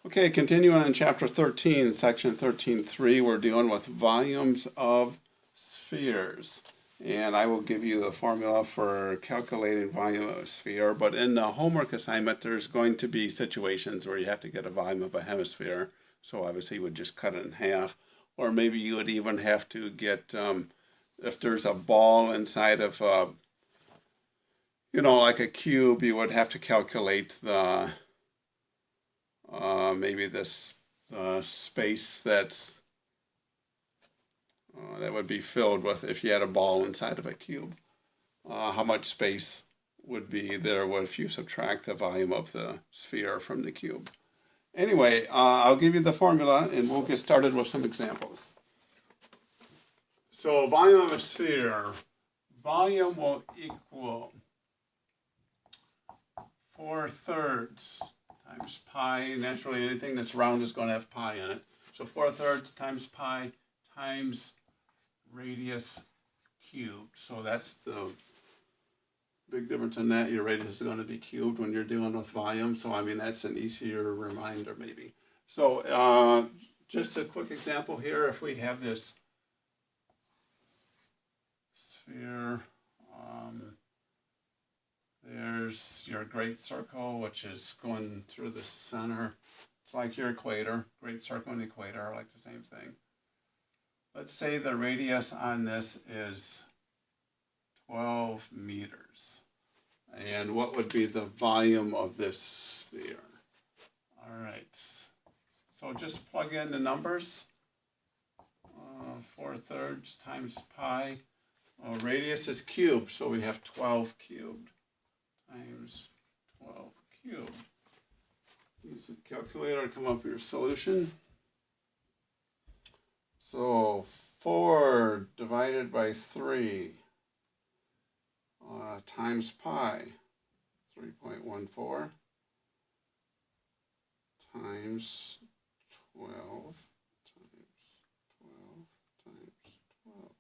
Okay, continuing in chapter 13, section 13.3, we're dealing with volumes of spheres. And I will give you the formula for calculating volume of a sphere, but in the homework assignment, there's going to be situations where you have to get a volume of a hemisphere. So obviously you would just cut it in half, or maybe you would even have to get, if there's a ball inside of, like a cube, you would have to calculate the maybe this space that would be filled with if you had a ball inside of a cube. How much space would be there if you subtract the volume of the sphere from the cube. Anyway, I'll give you the formula and we'll get started with some examples. So volume of a sphere, volume will equal 4/3 times pi. Naturally, anything that's round is going to have pi in it. So 4/3 times pi times radius cubed. So that's the big difference in that. Your radius is going to be cubed when you're dealing with volume. So, I mean, that's an easier reminder maybe. So, just a quick example here. If we have this sphere, there's your great circle, which is going through the center. It's like your equator. Great circle and equator are like the same thing. Let's say the radius on this is 12 meters. And what would be the volume of this sphere? All right. So just plug in the numbers. 4/3 times pi. Well, radius is cubed, so we have 12 cubed times 12 cubed. Use the calculator to come up with your solution. So 4 divided by 3 times pi, 3.14, times 12 times 12 times 12.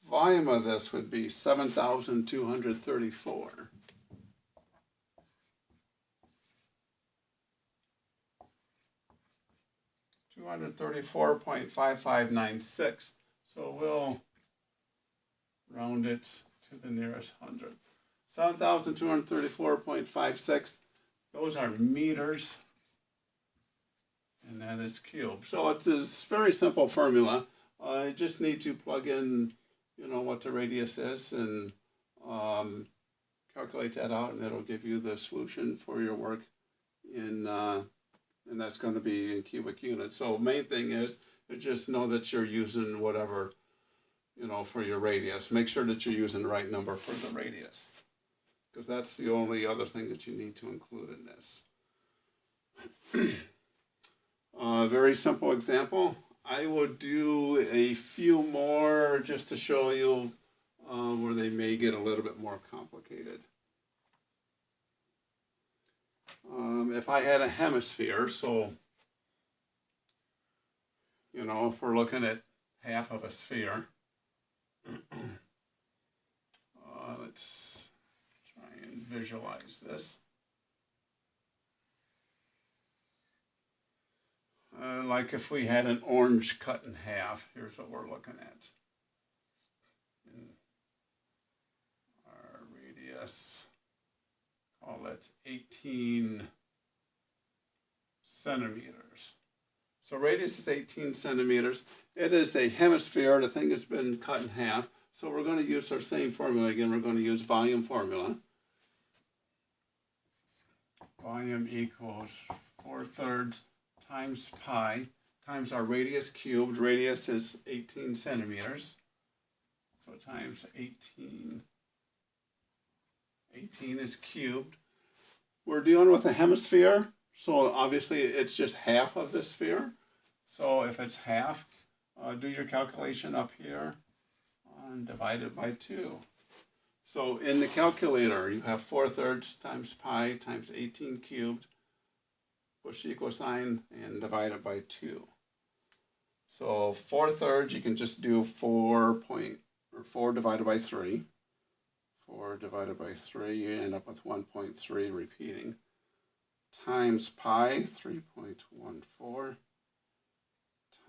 Volume of this would be 7,234. .5596. So we'll round it to the nearest hundred. 7,234.56. Those are meters, and that is cubed. So it's a very simple formula. You just need to plug in, what the radius is, and calculate that out, and it'll give you the solution for your work and that's going to be in cubic units. So main thing is just know that you're using whatever, for your radius. Make sure that you're using the right number for the radius, because that's the only other thing that you need to include in this. Very simple example. I will do a few more just to show you where they may get a little bit more complicated. If I had a hemisphere, so, if we're looking at half of a sphere, let's try and visualize this. Like if we had an orange cut in half, here's what we're looking at. And our radius, call it 18 centimeters. So radius is 18 centimeters. It is a hemisphere. The thing has been cut in half. So we're going to use our same formula again. We're going to use volume formula. Volume equals 4/3 times pi times our radius cubed. Radius is 18 centimeters. So times 18. 18 is cubed. We're dealing with a hemisphere, so obviously it's just half of the sphere. So if it's half, do your calculation up here and divide it by 2. So in the calculator, you have 4/3 times pi times 18 cubed, push the equal sign, and divide it by 2. So 4/3, you can just do 4 divided by 3. 4 divided by 3, you end up with 1.3 repeating, times pi, 3.14,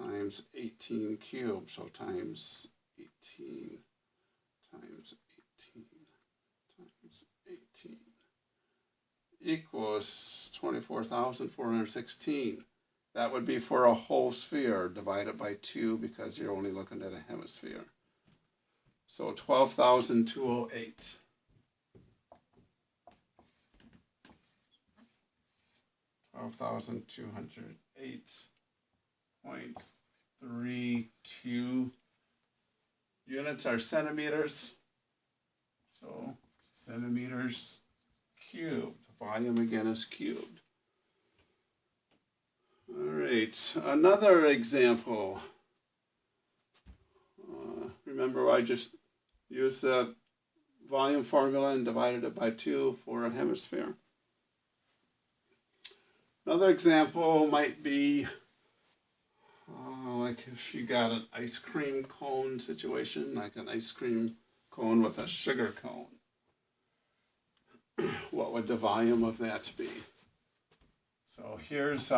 times 18 cubed, so times 18 times 18 times 18 equals 24,416. That would be for a whole sphere divided by 2 because you're only looking at a hemisphere. So 12,208. 12,208.32 units are centimeters. So centimeters cubed. Volume again is cubed. All right, another example. Remember I just used the volume formula and divided it by 2 for a hemisphere. Another example might be like if you got an ice cream cone situation, like an ice cream cone with a sugar cone. What would the volume of that be? So here's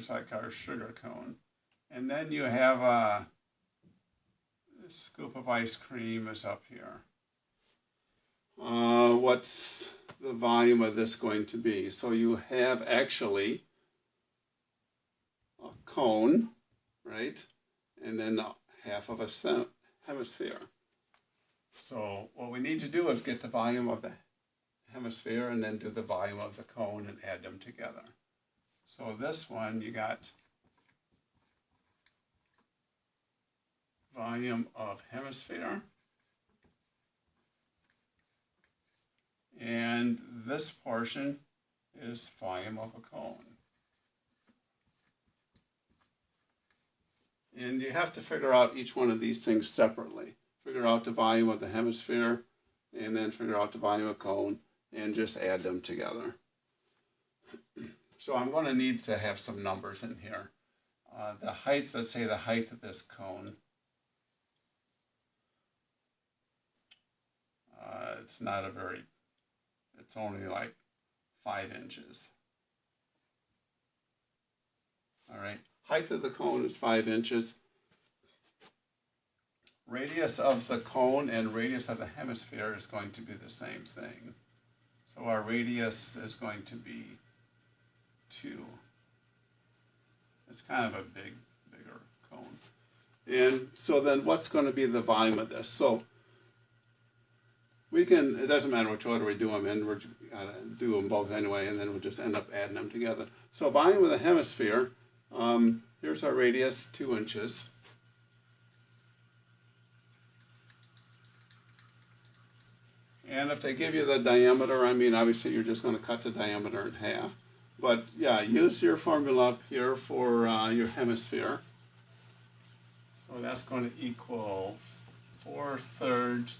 like our sugar cone. And then you have a scoop of ice cream is up here. What's the volume of this going to be? So you have actually a cone, right? And then half of a hemisphere. So what we need to do is get the volume of the hemisphere and then do the volume of the cone and add them together. So this one, you got volume of hemisphere. And this portion is volume of a cone. And you have to figure out each one of these things separately. Figure out the volume of the hemisphere, and then figure out the volume of a cone, and just add them together. So I'm going to need to have some numbers in here. The height, let's say the height of this cone. It's not a very, it's only like 5 inches. All right, height of the cone is 5 inches. Radius of the cone and radius of the hemisphere is going to be the same thing. So our radius is going to be 2. It's kind of a bigger cone. And so then what's going to be the volume of this? So we can, it doesn't matter which order we do them in, we're going to do them both anyway, and then we'll just end up adding them together. So volume of the hemisphere, here's our radius, 2 inches. And if they give you the diameter, I mean, obviously you're just going to cut the diameter in half. But yeah, use your formula up here for your hemisphere. So that's going to equal 4/3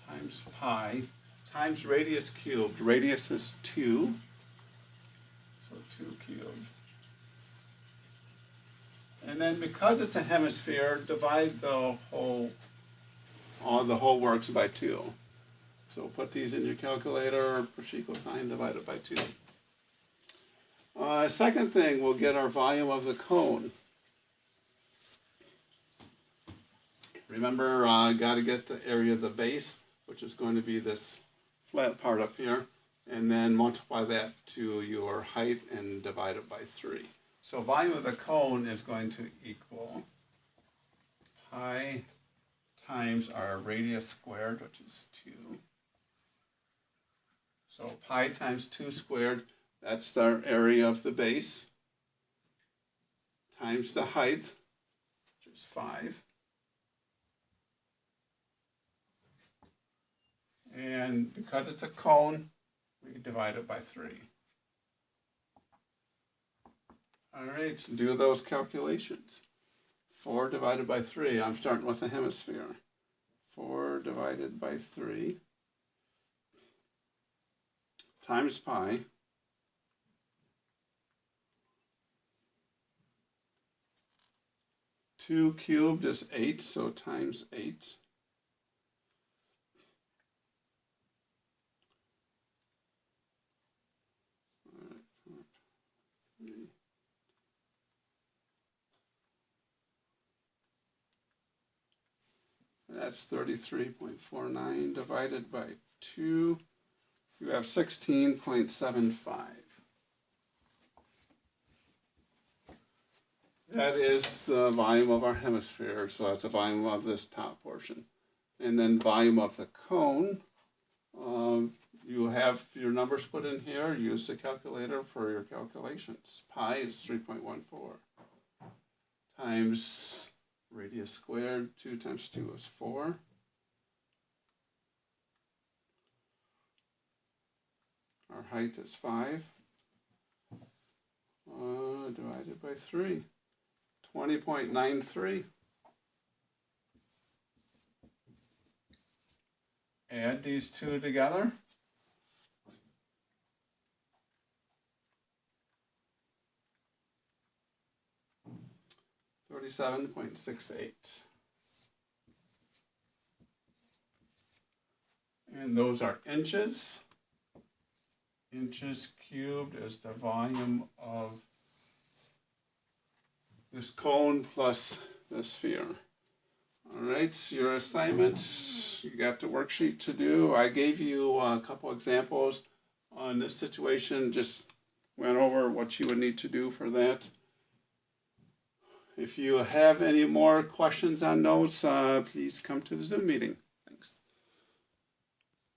times pi times radius cubed. Radius is 2, so 2 cubed. And then because it's a hemisphere, divide the whole works by 2. So put these in your calculator, push equal sign, divided by 2. Second thing, we'll get our volume of the cone. Remember, got to get the area of the base, which is going to be this flat part up here, and then multiply that to your height and divide it by 3. So volume of the cone is going to equal pi times our radius squared, which is 2. So pi times 2 squared, that's our area of the base, times the height, which is 5. And because it's a cone, we divide it by 3. All right, so do those calculations. 4 divided by 3, I'm starting with a hemisphere. 4 divided by 3 times pi. Two cubed is 8, so times 8. That's 33.49 divided by 2. You have 16.75. That is the volume of our hemisphere, so that's the volume of this top portion. And then volume of the cone, you have your numbers put in here. Use the calculator for your calculations. Pi is 3.14 times radius squared. 2 times 2 is 4. Our height is 5. Divided by 3. 20.93. Add these two together. $37.68. And those are inches. Inches cubed is the volume of this cone plus the sphere. All right, so your assignments, you got the worksheet to do. I gave you a couple examples on this situation, just went over what you would need to do for that. If you have any more questions on those, please come to the Zoom meeting.